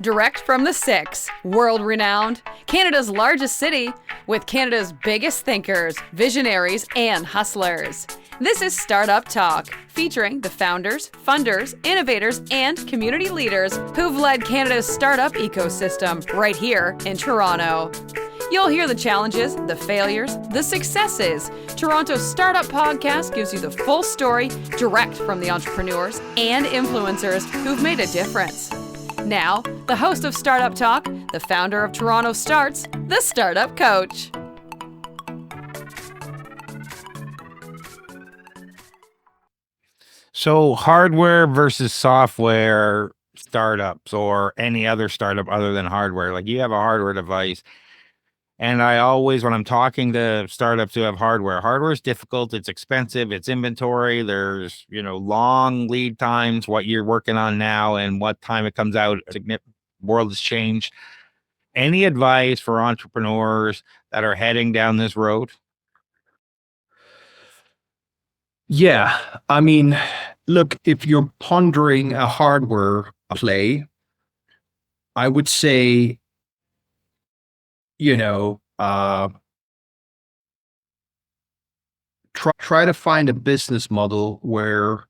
Direct from the Six, world-renowned, Canada's largest city, with Canada's biggest thinkers, visionaries, and hustlers. This is Startup Talk, featuring the founders, funders, innovators, and community leaders who've led Canada's startup ecosystem right here in Toronto. You'll hear the challenges, the failures, the successes. Toronto Startup Podcast gives you the full story direct from the entrepreneurs and influencers who've made a difference. Now, the host of Startup Talk, the founder of TorontoStarts, the Startup Coach. So hardware versus software startups, or any other startup other than hardware. Like, you have a hardware device. And I always, when I'm talking to startups who have hardware is difficult. It's expensive. It's inventory. There's, long lead times, what you're working on now and what time it comes out. The world has changed. Any advice for entrepreneurs that are heading down this road? Yeah. I mean, look, if you're pondering a hardware play, I would say, try to find a business model where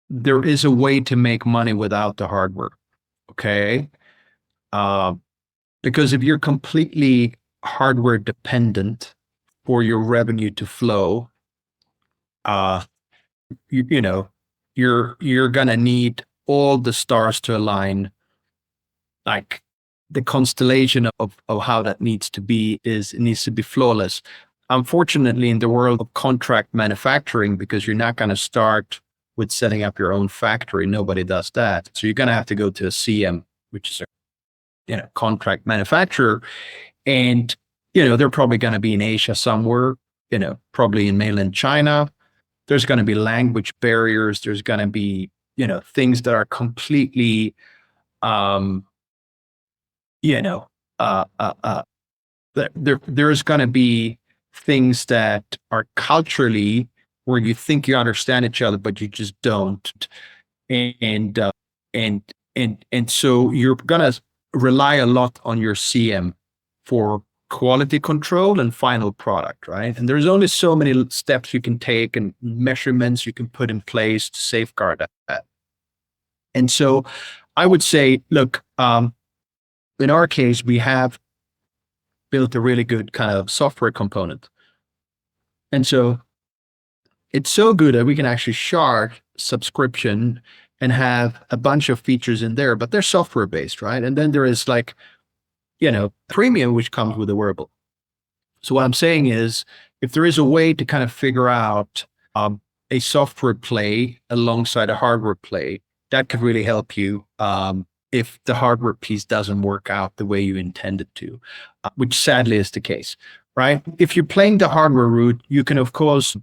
there is a way to make money without the hardware. Okay. Because if you're completely hardware dependent for your revenue to flow, you're gonna need all the stars to align. Like, the constellation of how that needs to be it needs to be flawless. Unfortunately, in the world of contract manufacturing, because you're not going to start with setting up your own factory, nobody does that. So you're going to have to go to a CM, which is a contract manufacturer, and they're probably going to be in Asia somewhere, probably in mainland China. There's going to be language barriers. There's going to be things that are completely there's going to be things that are culturally where you think you understand each other, but you just don't. And so you're going to rely a lot on your CM for quality control and final product, right? And there's only so many steps you can take and measurements you can put in place to safeguard that. And so I would say, look, in our case, we have built a really good kind of software component. And so it's so good that we can actually charge subscription and have a bunch of features in there, but they're software based, right? And then there is premium, which comes with a wearable. So what I'm saying is, if there is a way to kind of figure out a software play alongside a hardware play, that could really help you if the hardware piece doesn't work out the way you intended to, which sadly is the case, right? If you're playing the hardware route, you can, of course,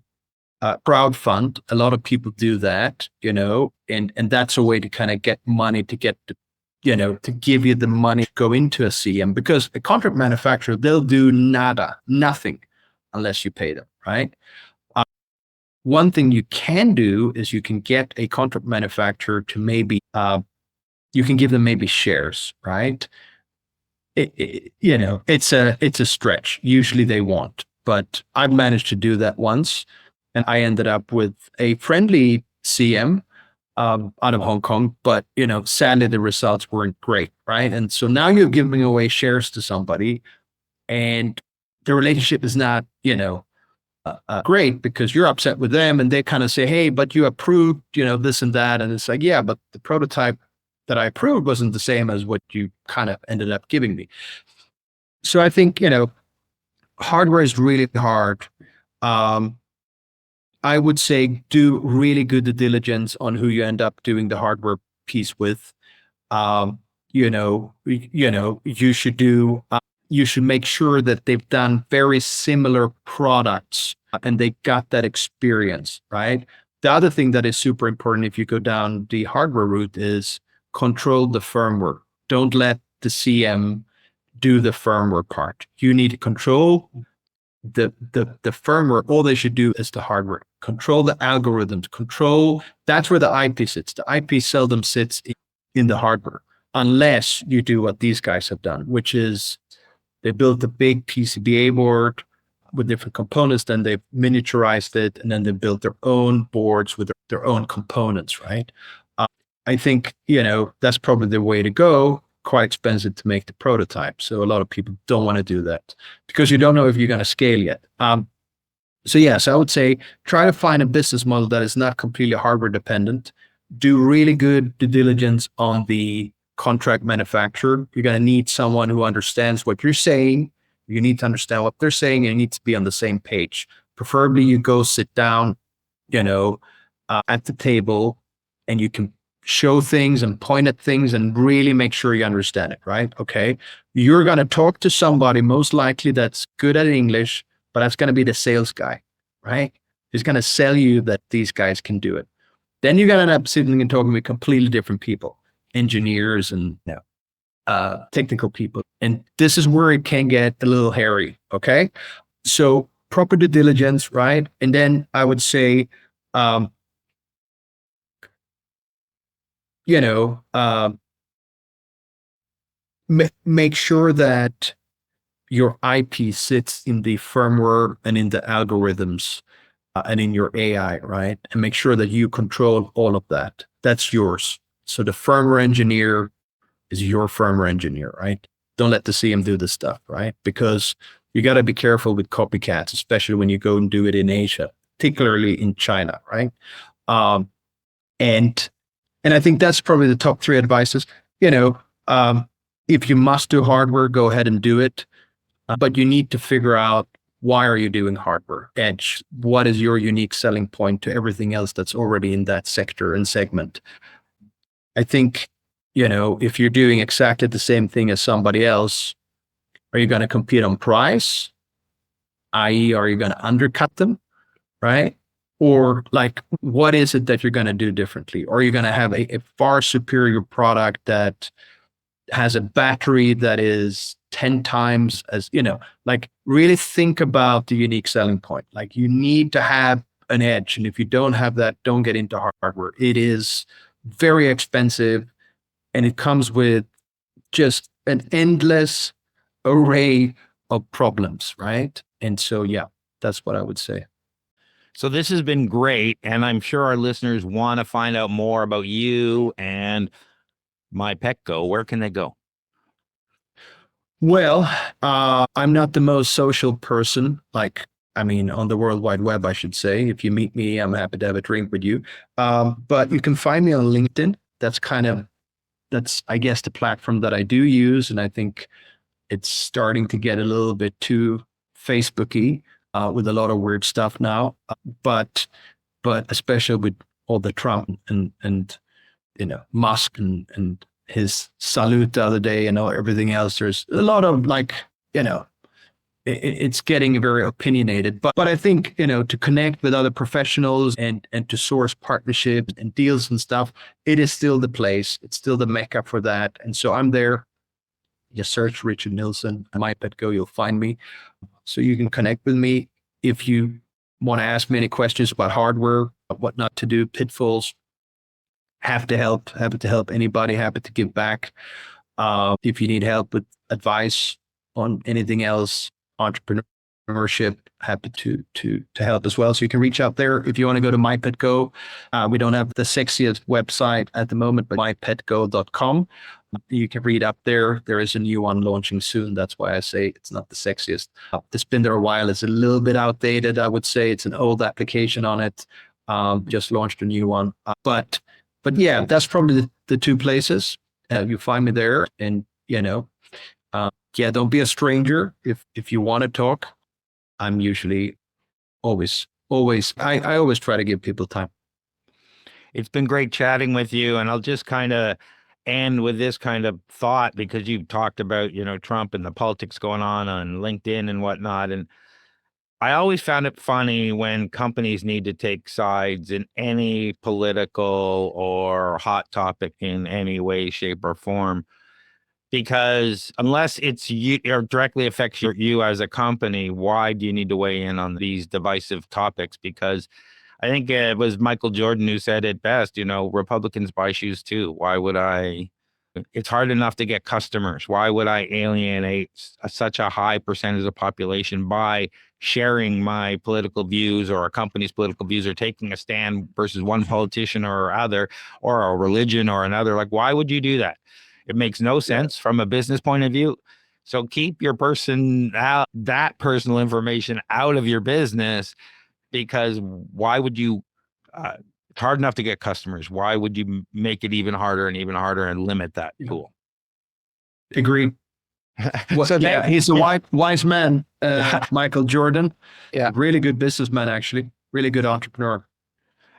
crowdfund. A lot of people do that, and that's a way to kind of get money to get the, to give you the money to go into a CM, because a contract manufacturer, they'll do nothing unless you pay them, right? One thing you can do is you can get a contract manufacturer to maybe, you can give them maybe shares, right? It's a stretch. Usually they won't, but I've managed to do that once, and I ended up with a friendly CM out of Hong Kong, but sadly the results weren't great, right? And so now you're giving away shares to somebody, and the relationship is not, great, because you're upset with them, and they kind of say, hey, but you approved, this and that, and it's like, yeah, but the prototype that I approved wasn't the same as what you kind of ended up giving me. So I think, hardware is really hard. I would say do really good due diligence on who you end up doing the hardware piece with. You should make sure that they've done very similar products and they got that experience, right? The other thing that is super important if you go down the hardware route is control the firmware. Don't let the CM do the firmware part. You need to control the firmware. All they should do is the hardware. Control the algorithms. That's where the IP sits. The IP seldom sits in the hardware, unless you do what these guys have done, which is they built a big PCBA board with different components, then they've miniaturized it, and then they built their own boards with their own components, right? I think, that's probably the way to go. Quite expensive to make the prototype. So a lot of people don't want to do that because you don't know if you're going to scale yet. So yes, I would say try to find a business model that is not completely hardware dependent. Do really good due diligence on the contract manufacturer. You're going to need someone who understands what you're saying. You need to understand what they're saying, and you need to be on the same page. Preferably you go sit down, at the table, and you can show things and point at things and really make sure you understand it, right? Okay. You're going to talk to somebody most likely that's good at English, but that's going to be the sales guy, right? He's going to sell you that these guys can do it. Then you're going to end up sitting and talking with completely different people, engineers and technical people. And this is where it can get a little hairy, okay? So proper due diligence, right? And then I would say, make sure that your IP sits in the firmware and in the algorithms and in your AI, right? And make sure that you control all of that. That's yours. So the firmware engineer is your firmware engineer, right? Don't let the CM do this stuff, right? Because you got to be careful with copycats, especially when you go and do it in Asia, particularly in China, right? And I think that's probably the top three advices. If you must do hardware, go ahead and do it. But you need to figure out, why are you doing hardware? Edge. What is your unique selling point to everything else that's already in that sector and segment? I think, if you're doing exactly the same thing as somebody else, are you going to compete on price? i.e., are you going to undercut them? Right? Or what is it that you're going to do differently? Or are you going to have a far superior product that has a battery that is 10 times as, really think about the unique selling point. You need to have an edge. And if you don't have that, don't get into hardware. It is very expensive and it comes with just an endless array of problems, right? And so, yeah, that's what I would say. So this has been great, and I'm sure our listeners want to find out more about you and MyPetGo. Where can they go? Well, I'm not the most social person, on the World Wide Web, I should say. If you meet me, I'm happy to have a drink with you. But you can find me on LinkedIn. That's, I guess, the platform that I do use. And I think it's starting to get a little bit too Facebooky with a lot of weird stuff now. But especially with all the Trump and Musk and his salute the other day and everything else, there's a lot of it's getting very opinionated. But I think, to connect with other professionals and to source partnerships and deals and stuff, it is still the place. It's still the mecca for that. And so I'm there. You search Richard Nilsson, MyPetGo, you'll find me. So you can connect with me if you want to ask me any questions about hardware, what not to do, pitfalls. Happy to help anybody, happy to give back. If you need help with advice on anything else, entrepreneurship, happy to help as well. So you can reach out there. If you want to go to MyPetGo, we don't have the sexiest website at the moment, but mypetgo.com. You can read up there. There is a new one launching soon. That's why I say it's not the sexiest. It's been there a while. It's a little bit outdated, I would say. It's an old application on it. Just launched a new one. But yeah, that's probably the two places. You find me there, and don't be a stranger if you want to talk. I'm usually always I always try to give people time. It's been great chatting with you, and I'll just kind of end with this kind of thought, because you've talked about Trump and the politics going on LinkedIn and whatnot, and I always found it funny when companies need to take sides in any political or hot topic in any way, shape, or form, because unless it's you or directly affects you as a company, why do you need to weigh in on these divisive topics? Because I think it was Michael Jordan who said it best, Republicans buy shoes too. Why would I? It's hard enough to get customers. Why would I alienate such a high percentage of the population by sharing my political views or a company's political views or taking a stand versus one politician or other or a religion or another? Like, why would you do that? It makes no sense from a business point of view. So keep your that personal information out of your business, because why would you? It's hard enough to get customers. Why would you make it even harder and limit that pool? Agreed. Well, So yeah, he's a wise man, Michael Jordan. Yeah. Really good businessman, actually. Really good entrepreneur.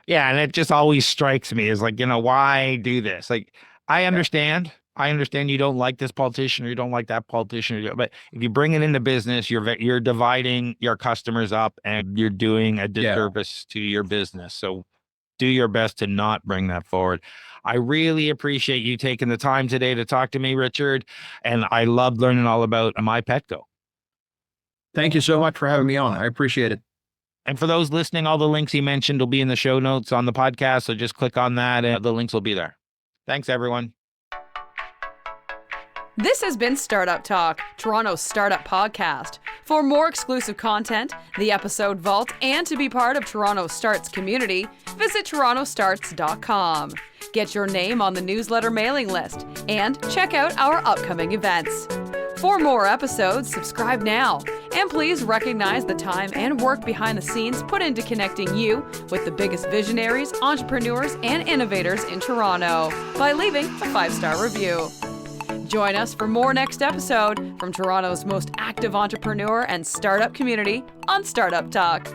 Yeah, and it just always strikes me as like, why do this? Like, I understand you don't like this politician or you don't like that politician, but if you bring it into business, you're dividing your customers up and you're doing a disservice to your business. So do your best to not bring that forward. I really appreciate you taking the time today to talk to me, Richard, and I loved learning all about MyPetGo. Thank you so much for having me on. I appreciate it. And for those listening, all the links he mentioned will be in the show notes on the podcast, so just click on that and the links will be there. Thanks, everyone. This has been Startup Talk, Toronto's startup podcast. For more exclusive content, the episode vault, and to be part of TorontoStarts community, visit TorontoStarts.com. Get your name on the newsletter mailing list and check out our upcoming events. For more episodes, subscribe now. And please recognize the time and work behind the scenes put into connecting you with the biggest visionaries, entrepreneurs, and innovators in Toronto by leaving a 5-star review. Join us for more next episode from Toronto's most active entrepreneur and startup community on Startup Talk.